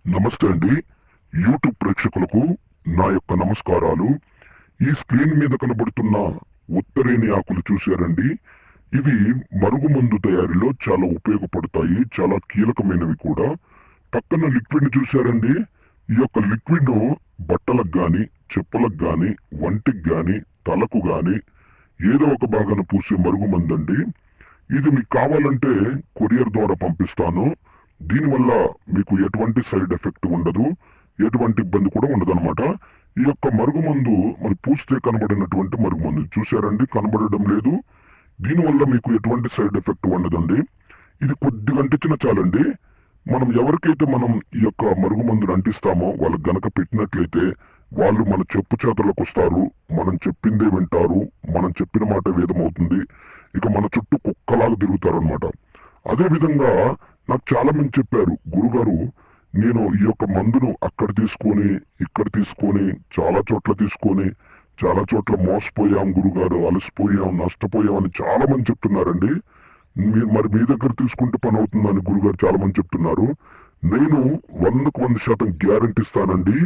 నమస్తే అండి. యూట్యూబ్ ప్రేక్షకులకు నా యొక్క నమస్కారాలు. ఈ స్క్రీన్ మీద కనబడుతున్న ఉత్తరేణి ఆకులు చూశారండి? ఇవి మరుగుమందు తయారీలో చాలా ఉపయోగపడతాయి. చాలా కీలకమైనవి కూడా. పక్కన లిక్విడ్‌ని చూశారండి? ఈ యొక్క లిక్విడ్ బట్టలకు గాని, చెప్పులకు గాని, వంటికి గాని, తలకు గాని ఏదో ఒక భాగాన పూసే మరుగుమందండి. ఇది మీకు కావాలంటే కొరియర్ ద్వారా పంపిస్తాను. దీనివల్ల మీకు ఎటువంటి సైడ్ ఎఫెక్ట్ ఉండదు. ఎటువంటి ఇబ్బంది కూడా ఉండదనమాట. ఈ యొక్క మరుగుమందు మరి పూస్తే కనబడినటువంటి మరుగుమందు చూశారండి? కనబడడం లేదు. దీనివల్ల మీకు ఎటువంటి సైడ్ ఎఫెక్ట్ ఉండదండి. ఇది కొద్దిగా అంటించినా చాలండి. మనం ఎవరికైతే మనం ఈ యొక్క మరుగుమందును అంటిస్తామో వాళ్ళకి గనక పెట్టినట్లయితే వాళ్ళు మన చెప్పు చేతలకొస్తారు. మనం చెప్పిందే వింటారు. మనం చెప్పిన మాట వేదమవుతుంది. ఇక మన చుట్టూ కుక్కలాగా తిరుగుతారనమాట. అదే విధంగా నాకు చాలా మంది చెప్పారు, గురుగారు నేను ఈ యొక్క మందును అక్కడ తీసుకొని, ఇక్కడ తీసుకొని, చాలా చోట్ల తీసుకొని, చాలా చోట్ల మోసపోయాం గురుగారు, అలసిపోయాం, నష్టపోయాం అని చాలా మంది చెప్తున్నారండి. మీరు మరి మీ దగ్గర తీసుకుంటే పని అవుతుందని గురుగారు చాలా మంది చెప్తున్నారు. నేను 100% గ్యారంటీ ఇస్తానండి.